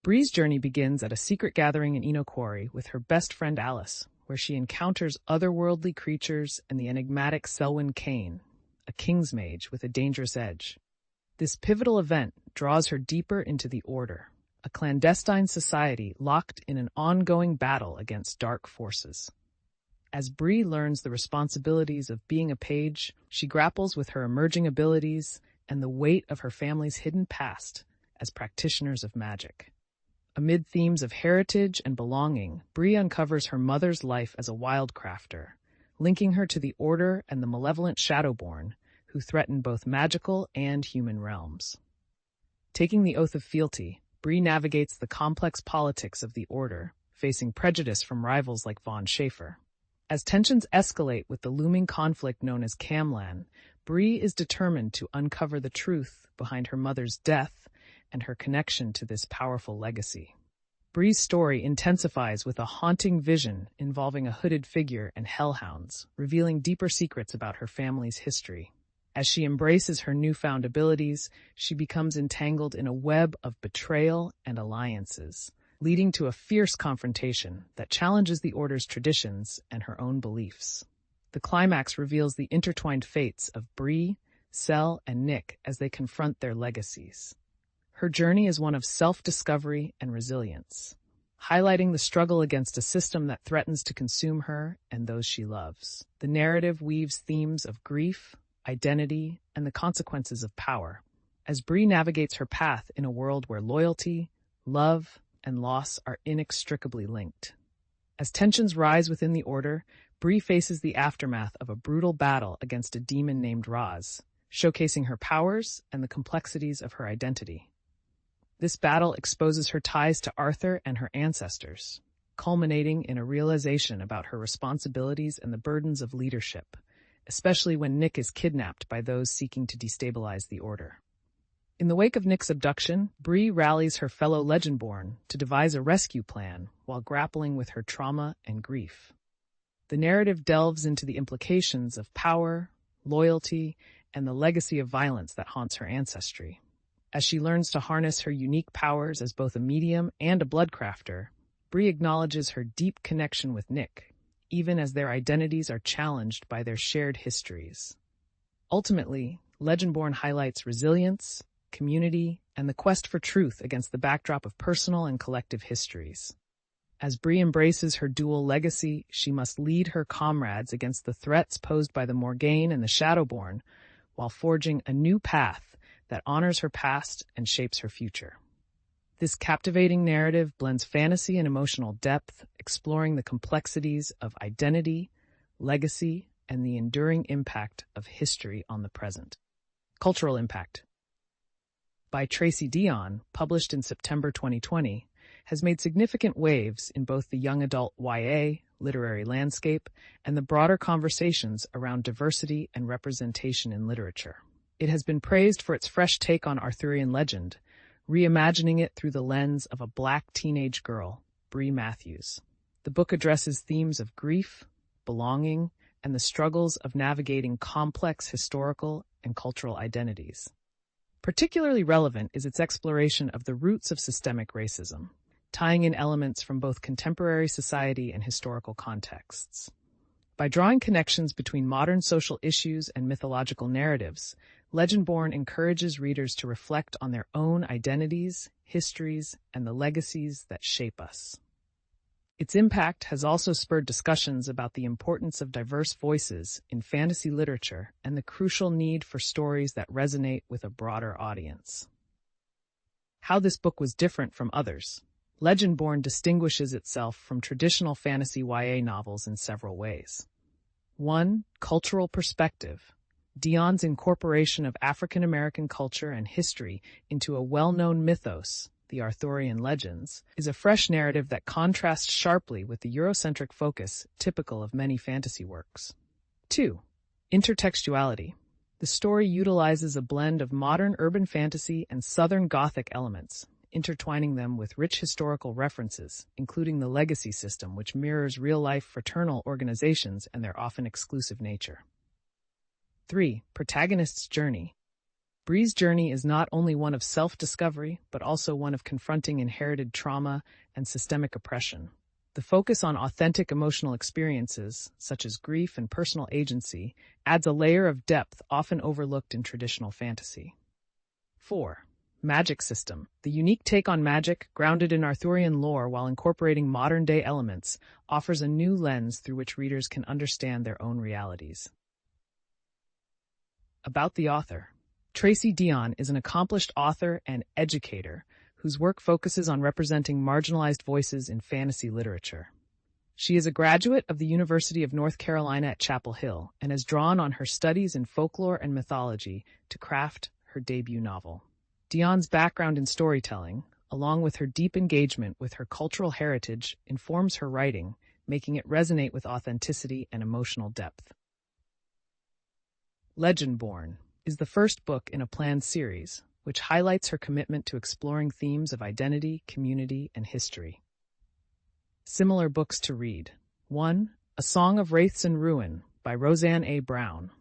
Bree's journey begins at a secret gathering in Eno Quarry with her best friend Alice, where she encounters otherworldly creatures and the enigmatic Selwyn Kane, a king's mage with a dangerous edge. This pivotal event draws her deeper into the Order, a clandestine society locked in an ongoing battle against dark forces. As Bree learns the responsibilities of being a page, she grapples with her emerging abilities and the weight of her family's hidden past as practitioners of magic. Amid themes of heritage and belonging, Bree uncovers her mother's life as a wildcrafter, linking her to the Order and the malevolent Shadowborn, who threaten both magical and human realms. Taking the oath of fealty, Bree navigates the complex politics of the Order, facing prejudice from rivals like Von Schaefer. As tensions escalate with the looming conflict known as Camlan, Bree is determined to uncover the truth behind her mother's death and her connection to this powerful legacy. Bree's story intensifies with a haunting vision involving a hooded figure and hellhounds, revealing deeper secrets about her family's history. As she embraces her newfound abilities, she becomes entangled in a web of betrayal and alliances, leading to a fierce confrontation that challenges the Order's traditions and her own beliefs. The climax reveals the intertwined fates of Bree, Sel, and Nick as they confront their legacies. Her journey is one of self-discovery and resilience, highlighting the struggle against a system that threatens to consume her and those she loves. The narrative weaves themes of grief, identity, and the consequences of power, as Bree navigates her path in a world where loyalty, love, and loss are inextricably linked. As tensions rise within the Order, Bree faces the aftermath of a brutal battle against a demon named Roz, showcasing her powers and the complexities of her identity. This battle exposes her ties to Arthur and her ancestors, culminating in a realization about her responsibilities and the burdens of leadership, especially when Nick is kidnapped by those seeking to destabilize the Order. In the wake of Nick's abduction, Bree rallies her fellow Legendborn to devise a rescue plan while grappling with her trauma and grief. The narrative delves into the implications of power, loyalty, and the legacy of violence that haunts her ancestry. As she learns to harness her unique powers as both a medium and a bloodcrafter, Bree acknowledges her deep connection with Nick, even as their identities are challenged by their shared histories. Ultimately, Legendborn highlights resilience, community, and the quest for truth against the backdrop of personal and collective histories. As Bree embraces her dual legacy, she must lead her comrades against the threats posed by the Morgaine and the Shadowborn, while forging a new path that honors her past and shapes her future. This captivating narrative blends fantasy and emotional depth, exploring the complexities of identity, legacy, and the enduring impact of history on the present. Cultural impact, by Tracy Deonn, published in September 2020, has made significant waves in both the young adult YA, literary landscape, and the broader conversations around diversity and representation in literature. It has been praised for its fresh take on Arthurian legend, reimagining it through the lens of a Black teenage girl, Bree Matthews. The book addresses themes of grief, belonging, and the struggles of navigating complex historical and cultural identities. Particularly relevant is its exploration of the roots of systemic racism, tying in elements from both contemporary society and historical contexts. By drawing connections between modern social issues and mythological narratives, Legendborn encourages readers to reflect on their own identities, histories, and the legacies that shape us. Its impact has also spurred discussions about the importance of diverse voices in fantasy literature and the crucial need for stories that resonate with a broader audience. How this book was different from others. Legendborn distinguishes itself from traditional fantasy YA novels in several ways. 1. Cultural perspective. Deonn's incorporation of African American culture and history into a well-known mythos, the Arthurian legends, is a fresh narrative that contrasts sharply with the Eurocentric focus typical of many fantasy works. 2. Intertextuality. The story utilizes a blend of modern urban fantasy and Southern Gothic elements, intertwining them with rich historical references, including the legacy system, which mirrors real-life fraternal organizations and their often exclusive nature. 3. Protagonist's journey. Bree's journey is not only one of self-discovery, but also one of confronting inherited trauma and systemic oppression. The focus on authentic emotional experiences, such as grief and personal agency, adds a layer of depth often overlooked in traditional fantasy. 4. Magic system. The unique take on magic, grounded in Arthurian lore while incorporating modern-day elements, offers a new lens through which readers can understand their own realities. About the author. Tracy Deonn is an accomplished author and educator whose work focuses on representing marginalized voices in fantasy literature. She is a graduate of the University of North Carolina at Chapel Hill and has drawn on her studies in folklore and mythology to craft her debut novel. Deonn's background in storytelling, along with her deep engagement with her cultural heritage, informs her writing, making it resonate with authenticity and emotional depth. Legendborn is the first book in a planned series, which highlights her commitment to exploring themes of identity, community, and history. Similar books to read. 1. A Song of Wraiths and Ruin by Roseanne A. Brown.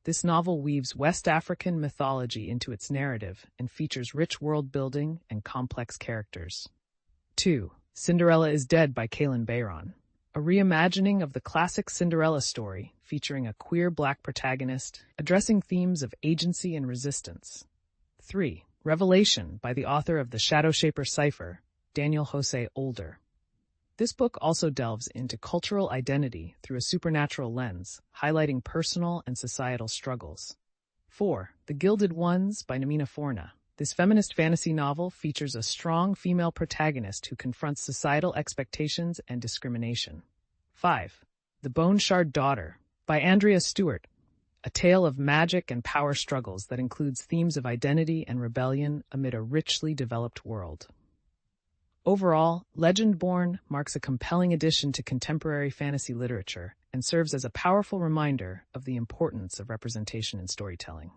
This novel weaves West African mythology into its narrative and features rich world-building and complex characters. 2. Cinderella is Dead by Kaylin Bayron. A reimagining of the classic Cinderella story featuring a queer Black protagonist, addressing themes of agency and resistance. 3. Revelation by the author of The Shadow Shaper Cipher, Daniel Jose Older. This book also delves into cultural identity through a supernatural lens, highlighting personal and societal struggles. 4. The Gilded Ones by Namina Forna. This feminist fantasy novel features a strong female protagonist who confronts societal expectations and discrimination. 5. The Bone Shard Daughter by Andrea Stewart. A tale of magic and power struggles that includes themes of identity and rebellion amid a richly developed world. Overall, Legendborn marks a compelling addition to contemporary fantasy literature and serves as a powerful reminder of the importance of representation in storytelling.